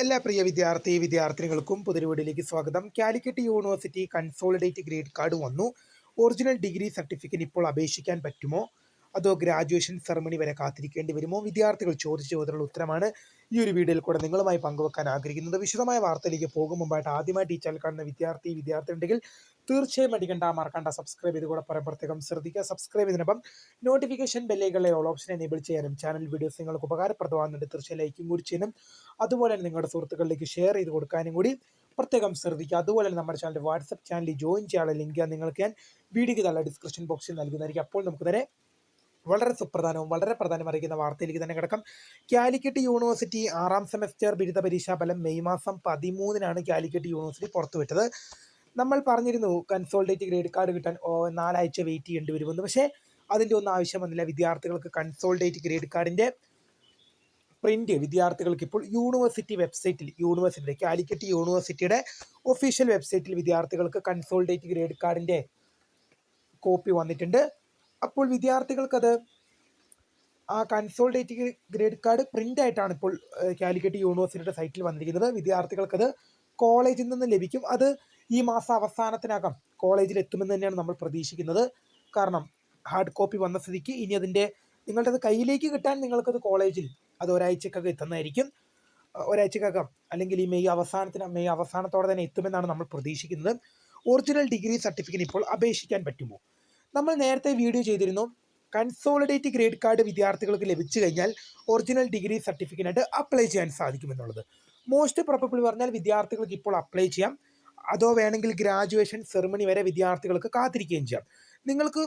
എല്ലാ പ്രിയ വിദ്യാർത്ഥിനികൾക്കും പുതിയ വീഡിയോയിലേക്ക് സ്വാഗതം. Calicut university consolidate grade card വന്നു. ഒറിജിനൽ ഡിഗ്രി സർട്ടിഫിക്കറ്റ് ഇപ്പോൾ അപേക്ഷിക്കാൻ പറ്റുമോ, അതോ ഗ്രാജുവേഷൻ സെറമണി വരെ കാത്തിരിക്കേണ്ടി വരുമോ? വിദ്യാർത്ഥികൾ ചോദിച്ച ചോദ്യത്തിനുള്ള ഉത്തരമാണ് ഈ ഒരു വീഡിയോയിൽ കൂടെ നിങ്ങളുമായി പങ്കുവെക്കാൻ ആഗ്രഹിക്കുന്നത്. വിശദമായ വാർത്തയിലേക്ക് പോകും മുമ്പായിട്ട് ആദ്യമായിട്ട് ഈ ചാനൽ കാണുന്ന വിദ്യാർത്ഥി ഉണ്ടെങ്കിൽ തീർച്ചയായും മറക്കണ്ട സബ്സ്ക്രൈബ് ചെയ്ത് കൂടെ പ്രത്യേകം ശ്രദ്ധിക്കുക. സബ്സ്ക്രൈബ് ചെയ്തതിനൊപ്പം നോട്ടിഫിക്കേഷൻ ബെല്ലുകളിലെ ഓൾ ഓപ്ഷൻ എനേബിൾ ചെയ്യാനും ചാനൽ വീഡിയോസ് നിങ്ങൾക്ക് ഉപകാരപ്രദമാകുന്നുണ്ട് തീർച്ചയായും ലൈക്കും കൂടി ചെയ്യാനും അതുപോലെ തന്നെ നിങ്ങളുടെ സുഹൃത്തുക്കളിലേക്ക് ഷെയർ ചെയ്ത് കൊടുക്കാനും കൂടി പ്രത്യേകം ശ്രദ്ധിക്കുക. അതുപോലെ തന്നെ നമ്മുടെ ചാനൽ വാട്സപ്പ് ചാനലിൽ ജോയിൻ ചെയ്യാനുള്ള ലിങ്ക് നിങ്ങൾക്ക് ഞാൻ വീഡിയോയ്ക്ക് നല്ല ഡിസ്ക്രിപ്ഷൻ ബോക്സിൽ നൽകുന്നതായിരിക്കും. അപ്പോൾ നമുക്ക് തന്നെ വളരെ സുപ്രധാനവും വളരെ പ്രധാനം അറിയിക്കുന്ന വാർത്തയിലേക്ക് തന്നെ കിടക്കാം. കാലിക്കറ്റ് യൂണിവേഴ്സിറ്റി 6ാം സെമസ്റ്റർ ബിരുദ പരീക്ഷാ ഫലം മെയ് മാസം 13-നാണ് കാലിക്കറ്റ് യൂണിവേഴ്സിറ്റി പുറത്തുവിട്ടത്. നമ്മൾ പറഞ്ഞിരുന്നു കൺസോൾഡേറ്റ് ഗ്രേഡ് കാർഡ് കിട്ടാൻ 4 ആഴ്ച വെയിറ്റ് ചെയ്യേണ്ടി വരുമെന്ന്. പക്ഷേ അതിൻ്റെ ഒന്നും ആവശ്യം വന്നില്ല. വിദ്യാർത്ഥികൾക്ക് കൺസോൾഡേറ്റ് ഗ്രേഡ് കാർഡിൻ്റെ പ്രിന്റ് വിദ്യാർത്ഥികൾക്ക് ഇപ്പോൾ യൂണിവേഴ്സിറ്റി വെബ്സൈറ്റിൽ കാലിക്കറ്റ് യൂണിവേഴ്സിറ്റിയുടെ ഒഫീഷ്യൽ വെബ്സൈറ്റിൽ വിദ്യാർത്ഥികൾക്ക് കൺസോൾഡേറ്റ് ഗ്രേഡ് കാർഡിൻ്റെ കോപ്പി വന്നിട്ടുണ്ട്. അപ്പോൾ വിദ്യാർത്ഥികൾക്കത് ആ കൺസോൾഡേറ്റ് ഗ്രേഡ് കാർഡ് പ്രിന്റ് ആയിട്ടാണ് ഇപ്പോൾ കാലിക്കറ്റ് യൂണിവേഴ്സിറ്റിയുടെ സൈറ്റിൽ വന്നിരിക്കുന്നത്. വിദ്യാർത്ഥികൾക്കത് കോളേജിൽ നിന്ന് ലഭിക്കും. അത് ഈ മാസം അവസാനത്തിനകം കോളേജിൽ എത്തുമെന്ന് തന്നെയാണ് നമ്മൾ പ്രതീക്ഷിക്കുന്നത്. കാരണം ഹാർഡ് കോപ്പി വന്ന സ്ഥിതിക്ക് ഇനി നിങ്ങളുടെ അത് കയ്യിലേക്ക് കിട്ടാൻ നിങ്ങൾക്കത് കോളേജിൽ അത് ഒരാഴ്ചക്കകം എത്തുന്നതായിരിക്കും. ഒരാഴ്ചക്കകം അല്ലെങ്കിൽ ഈ മെയ് അവസാനത്തോടെ തന്നെ എത്തുമെന്നാണ് നമ്മൾ പ്രതീക്ഷിക്കുന്നത്. ഒറിജിനൽ ഡിഗ്രി സർട്ടിഫിക്കറ്റ് ഇപ്പോൾ അപേക്ഷിക്കാൻ പറ്റുമോ? നമ്മൾ നേരത്തെ വീഡിയോ ചെയ്തിരുന്നു. കൺസോളിഡേറ്റ് ഗ്രേഡ് കാർഡ് വിദ്യാർത്ഥികൾക്ക് ലഭിച്ചു കഴിഞ്ഞാൽ ഒറിജിനൽ ഡിഗ്രി സർട്ടിഫിക്കറ്റായിട്ട് അപ്ലൈ ചെയ്യാൻ സാധിക്കുമെന്നുള്ളത്. മോസ്റ്റ് പ്രോബബിളി പറഞ്ഞാൽ വിദ്യാർത്ഥികൾക്ക് ഇപ്പോൾ അപ്ലൈ ചെയ്യാം. അതോ വേണമെങ്കിൽ ഗ്രാജുവേഷൻ സെറിമണി വരെ വിദ്യാർത്ഥികൾക്ക് കാത്തിരിക്കുകയും ചെയ്യാം. നിങ്ങൾക്ക്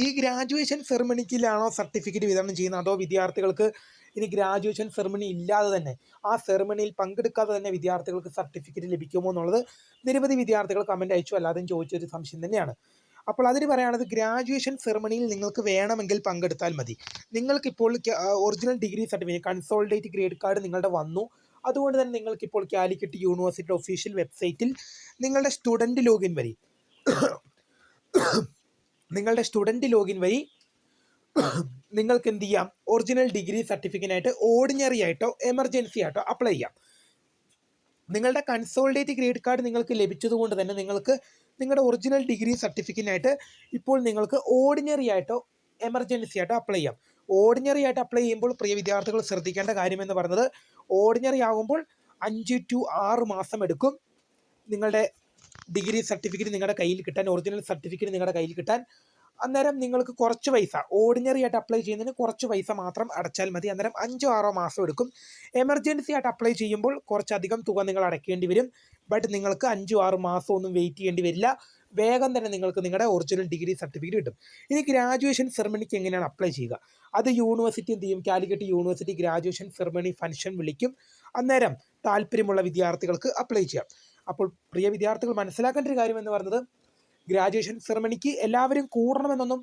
ഈ ഗ്രാജുവേഷൻ സെറിമണിക്കിലാണോ സർട്ടിഫിക്കറ്റ് വിതരണം ചെയ്യുന്നത്, അതോ വിദ്യാർത്ഥികൾക്ക് ഇനി ഗ്രാജുവേഷൻ സെറിമണി ഇല്ലാതെ തന്നെ ആ സെറിമണിയിൽ പങ്കെടുക്കാതെ തന്നെ വിദ്യാർത്ഥികൾക്ക് സർട്ടിഫിക്കറ്റ് ലഭിക്കുമോ എന്നുള്ളത് നിരവധി വിദ്യാർത്ഥികൾ കമൻറ്റ് അയച്ചു അല്ലാതെയും ചോദിച്ചൊരു സംശയം തന്നെയാണ്. അപ്പോൾ അതിന് പറയുന്നത് ഗ്രാജുവേഷൻ സെറിമണിയിൽ നിങ്ങൾക്ക് വേണമെങ്കിൽ പങ്കെടുത്താൽ മതി. നിങ്ങൾക്കിപ്പോൾ original degree certificate consolidate grade card നിങ്ങളുടെ വന്നു. അതുകൊണ്ട് തന്നെ നിങ്ങൾക്കിപ്പോൾ കാലിക്കറ്റ് യൂണിവേഴ്സിറ്റിയുടെ ഒഫീഷ്യൽ വെബ്സൈറ്റിൽ നിങ്ങളുടെ സ്റ്റുഡൻറ്റ് ലോഗിൻ വഴി നിങ്ങൾക്ക് എന്ത് ചെയ്യാം, ഒറിജിനൽ ഡിഗ്രി സർട്ടിഫിക്കറ്റായിട്ട് ഓർഡിനറി ആയിട്ടോ എമർജൻസി ആയിട്ടോ അപ്ലൈ ചെയ്യാം. നിങ്ങളുടെ കൺസോൾഡേറ്റ് ഗ്രേഡ് കാർഡ് നിങ്ങൾക്ക് ലഭിച്ചതുകൊണ്ട് തന്നെ നിങ്ങൾക്ക് നിങ്ങളുടെ ഒറിജിനൽ ഡിഗ്രി സർട്ടിഫിക്കറ്റിനായിട്ട് ഇപ്പോൾ നിങ്ങൾക്ക് ഓർഡിനറി ആയിട്ടോ എമർജൻസി ആയിട്ടോ അപ്ലൈ ചെയ്യാം. ഓർഡിനറി ആയിട്ട് അപ്ലൈ ചെയ്യുമ്പോൾ പ്രിയ വിദ്യാർത്ഥികൾ ശ്രദ്ധിക്കേണ്ട കാര്യമെന്ന് പറയുന്നത്, ഓർഡിനറി ആകുമ്പോൾ 5 to 6 മാസം എടുക്കും നിങ്ങളുടെ ഡിഗ്രി സർട്ടിഫിക്കറ്റ് നിങ്ങളുടെ കയ്യിൽ കിട്ടാൻ, ഒറിജിനൽ സർട്ടിഫിക്കറ്റ് നിങ്ങളുടെ കയ്യിൽ കിട്ടാൻ. അന്നേരം നിങ്ങൾക്ക് കുറച്ച് പൈസ ഓർഡിനറി ആയിട്ട് അപ്ലൈ ചെയ്യുന്നതിന് കുറച്ച് പൈസ മാത്രം അടച്ചാൽ മതി. അന്നേരം 5-6 മാസം എടുക്കും. എമർജൻസി ആയിട്ട് അപ്ലൈ ചെയ്യുമ്പോൾ കുറച്ചധികം തുക നിങ്ങൾ അടയ്ക്കേണ്ടി വരും. ബട്ട് നിങ്ങൾക്ക് 5-6 മാസം ഒന്നും വെയിറ്റ് ചെയ്യേണ്ടി വരില്ല. വേഗം തന്നെ നിങ്ങൾക്ക് നിങ്ങളുടെ ഒറിജിനൽ ഡിഗ്രി സർട്ടിഫിക്കറ്റ് കിട്ടും. ഇനി ഗ്രാജുവേഷൻ സെറമണിക്ക് എങ്ങനെയാണ് അപ്ലൈ ചെയ്യുക? അത് യൂണിവേഴ്സിറ്റി എന്ത് ചെയ്യും, Calicut university graduation ceremony function വിളിക്കും. അന്നേരം താല്പര്യമുള്ള വിദ്യാർത്ഥികൾക്ക് അപ്ലൈ ചെയ്യാം. അപ്പോൾ പ്രിയ വിദ്യാർത്ഥികൾ മനസ്സിലാക്കേണ്ട ഒരു കാര്യം എന്ന് പറയുന്നത്, ഗ്രാജുവേഷൻ സെറമണിക്ക് എല്ലാവരും കൂടണമെന്നൊന്നും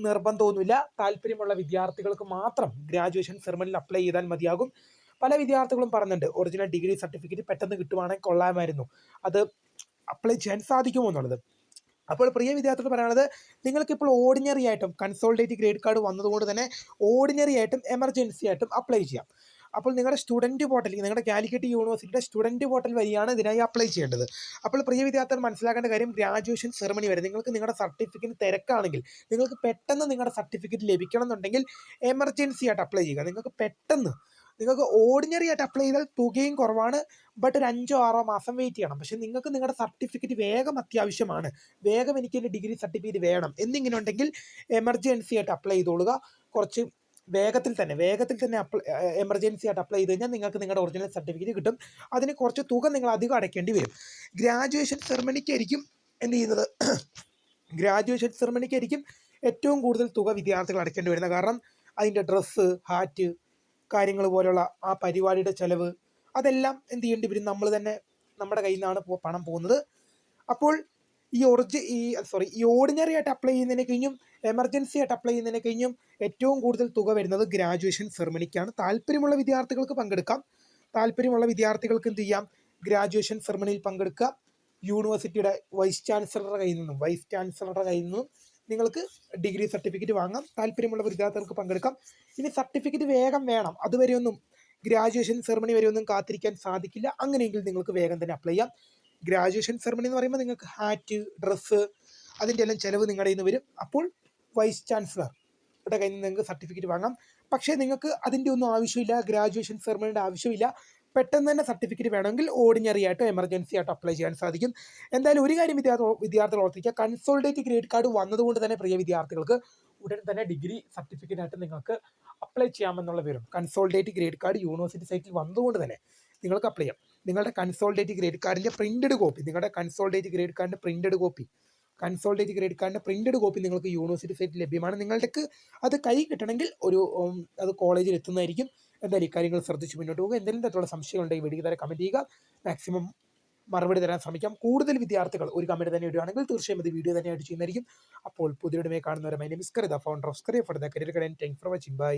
നിർബന്ധമൊന്നുമില്ല. താല്പര്യമുള്ള വിദ്യാർത്ഥികൾക്ക് മാത്രം ഗ്രാജുവേഷൻ സെറമണിയിൽ അപ്ലൈ ചെയ്താൽ മതിയാകും. പല വിദ്യാർത്ഥികളും പറയുന്നുണ്ട് ഒറിജിനൽ ഡിഗ്രി സർട്ടിഫിക്കറ്റ് പെട്ടെന്ന് കിട്ടുവാണെങ്കിൽ കൊള്ളാമായിരുന്നു, അത് അപ്ലൈ ചെയ്യാൻ സാധിക്കുമോ എന്നുള്ളത്. അപ്പോൾ പ്രിയ വിദ്യാർത്ഥികൾ പറയുന്നത്, നിങ്ങൾക്കിപ്പോൾ ഓർഡിനറി ആയിട്ടും കൺസോൾഡേറ്റ് ഗ്രേഡ് കാർഡ് വന്നതുകൊണ്ട് തന്നെ ഓർഡിനറി ആയിട്ടും എമർജൻസി ആയിട്ടും അപ്ലൈ ചെയ്യാം. അപ്പോൾ നിങ്ങളുടെ സ്റ്റുഡൻറ്റ് പോർട്ടലിൽ, നിങ്ങളുടെ കാലിക്കറ്റ് യൂണിവേഴ്സിറ്റിയുടെ സ്റ്റുഡൻറ്റ് പോർട്ടൽ വഴിയാണ് ഇതിനായി അപ്ലൈ ചെയ്യേണ്ടത്. അപ്പോൾ പ്രിയ വിദ്യാർത്ഥികൾ മനസ്സിലാക്കേണ്ട കാര്യം, ഗ്രാജുവേഷൻ സെറമണി വരെ നിങ്ങൾക്ക് നിങ്ങളുടെ സർട്ടിഫിക്കറ്റ് തിരക്കാണെങ്കിൽ, നിങ്ങൾക്ക് പെട്ടെന്ന് നിങ്ങളുടെ സർട്ടിഫിക്കറ്റ് ലഭിക്കണം എന്നുണ്ടെങ്കിൽ എമർജൻസി ആയിട്ട് അപ്ലൈ ചെയ്യുക. നിങ്ങൾക്ക് ഓർഡിനറി ആയിട്ട് അപ്ലൈ ചെയ്താൽ തുകയും കുറവാണ്, ബട്ട് ഒരു 5-6 മാസം വെയിറ്റ് ചെയ്യണം. പക്ഷേ നിങ്ങൾക്ക് നിങ്ങളുടെ സർട്ടിഫിക്കറ്റ് വേഗം അത്യാവശ്യമാണ്, വേഗം എനിക്ക് എൻ്റെ ഡിഗ്രി സർട്ടിഫിക്കറ്റ് വേണം എന്നിങ്ങനെ ഉണ്ടെങ്കിൽ എമർജൻസി ആയിട്ട് അപ്ലൈ ചെയ്തോളുക. കുറച്ച് വേഗത്തിൽ തന്നെ എമർജൻസി ആയിട്ട് അപ്ലൈ ചെയ്ത് കഴിഞ്ഞാൽ നിങ്ങൾക്ക് നിങ്ങളുടെ ഒറിജിനൽ സർട്ടിഫിക്കറ്റ് കിട്ടും. അതിന് കുറച്ച് തുക നിങ്ങൾ അധികം അടയ്ക്കേണ്ടി വരും. ഗ്രാജുവേഷൻ സെറമണിക്കായിരിക്കും ഏറ്റവും കൂടുതൽ തുക വിദ്യാർത്ഥികൾ അടയ്ക്കേണ്ടി വരുന്നത്. കാരണം അതിൻ്റെ ഡ്രസ്സ്, ഹാറ്റ്, കാര്യങ്ങൾ പോലുള്ള ആ പരിപാടിയുടെ ചിലവ്, അതെല്ലാം എന്ത് ചെയ്യേണ്ടി വരും, നമ്മുടെ കയ്യിൽ നിന്നാണ് പണം പോകുന്നത്. അപ്പോൾ ഈ ഓർഡിനറി ആയിട്ട് അപ്ലൈ ചെയ്യുന്നതിനെ കഴിഞ്ഞും എമർജൻസി ആയിട്ട് അപ്ലൈ ചെയ്യുന്നതിനെ കഴിഞ്ഞും ഏറ്റവും കൂടുതൽ തുക വരുന്നത് ഗ്രാജുവേഷൻ സെറമണിക്കാണ്. താല്പര്യമുള്ള വിദ്യാർത്ഥികൾക്ക് പങ്കെടുക്കാം. താല്പര്യമുള്ള വിദ്യാർത്ഥികൾക്ക് എന്ത് ചെയ്യാം, ഗ്രാജുവേഷൻ സെറമണിയിൽ പങ്കെടുക്കാം. യൂണിവേഴ്സിറ്റിയുടെ വൈസ് ചാൻസലറുടെ കയ്യിൽ നിന്നും നിങ്ങൾക്ക് ഡിഗ്രി സർട്ടിഫിക്കറ്റ് വാങ്ങാം. താല്പര്യമുള്ള വിദ്യാർത്ഥികൾക്ക് പങ്കെടുക്കാം. ഇനി സർട്ടിഫിക്കറ്റ് വേഗം വേണം, അതുവരെയൊന്നും ഗ്രാജുവേഷൻ സെറമണി വരെ ഒന്നും കാത്തിരിക്കാൻ സാധിക്കില്ല. അങ്ങനെയെങ്കിൽ നിങ്ങൾക്ക് വേഗം തന്നെ അപ്ലൈ ചെയ്യാം. ഗ്രാജുവേഷൻ സെറമണി എന്ന് പറയുമ്പോൾ നിങ്ങൾക്ക് ഹാറ്റ്, ഡ്രസ്സ്, അതിൻ്റെ എല്ലാം ചിലവ് നിങ്ങളുടെ കയ്യിൽ നിന്ന് വരും. അപ്പോൾ വൈസ് ചാൻസലറുടെ കയ്യിൽ നിന്ന് നിങ്ങൾക്ക് സർട്ടിഫിക്കറ്റ് വാങ്ങാം. പക്ഷേ നിങ്ങൾക്ക് അതിൻ്റെ ഒന്നും ആവശ്യമില്ല, ഗ്രാജുവേഷൻ സെറമണിയുടെ ആവശ്യമില്ല. പെട്ടെന്ന് തന്നെ സർട്ടിഫിക്കറ്റ് വേണമെങ്കിൽ ഓർഡിനറി ആയിട്ടോ എമർജൻസി ആയിട്ടോ അപ്ലൈ ചെയ്യാൻ സാധിക്കും. എന്തായാലും ഒരു കാര്യം വിദ്യാർത്ഥികൾ ഓർത്തിരിക്കുക, കൺസോളിഡേറ്റ് ഗ്രേഡ് കാർഡ് വന്നതുകൊണ്ട് തന്നെ പ്രിയ വിദ്യാർത്ഥികൾക്ക് ഉടൻ തന്നെ ഡിഗ്രി സർട്ടിഫിക്കറ്റ് ആയിട്ട് നിങ്ങൾക്ക് അപ്ലൈ ചെയ്യാമെന്നുള്ള വിവരം. കൺസോളിഡേറ്റ് ഗ്രേഡ് കാർഡ് യൂണിവേഴ്സിറ്റി സൈറ്റിൽ വന്നതുകൊണ്ട് തന്നെ നിങ്ങൾക്ക് അപ്ലൈ ചെയ്യാം. നിങ്ങളുടെ കൺസോളിഡേറ്റ് ഗ്രേഡ് കാർഡിൻ്റെ പ്രിന്റഡ് കോപ്പി, കൺസോളിഡേറ്റ് ഗ്രേഡ് കാർഡിൻ്റെ പ്രിന്റഡ് കോപ്പി നിങ്ങൾക്ക് യൂണിവേഴ്സിറ്റി സൈറ്റിൽ ലഭ്യമാണ്. നിങ്ങൾക്ക് അത് കൈ കിട്ടണമെങ്കിൽ അത് കോളേജിൽ എത്തുന്നതായിരിക്കും. എന്തായാലും ഇക്കാര്യങ്ങൾ ശ്രദ്ധിച്ച് മുന്നോട്ട് പോകുക. എന്തെങ്കിലും തരത്തിലുള്ള സംശയങ്ങളുണ്ടെങ്കിൽ വീഡിയോ താരം കമൻറ്റ് ചെയ്യുക. മാക്സിമം മറുപടി തരാൻ ശ്രമിക്കാം. കൂടുതൽ വിദ്യാർത്ഥികൾ ഒരു കമൻറ്റ് തന്നെ ഇടുകയാണെങ്കിൽ തീർച്ചയായും ഇത് വീഡിയോ തന്നെയായിട്ട് ചെയ്യുന്നതായിരിക്കും. അപ്പോൾ പുതിയ കാണുന്നവരെ my name is Karitha, founder of career for the career guidance. Thanks for watching. By.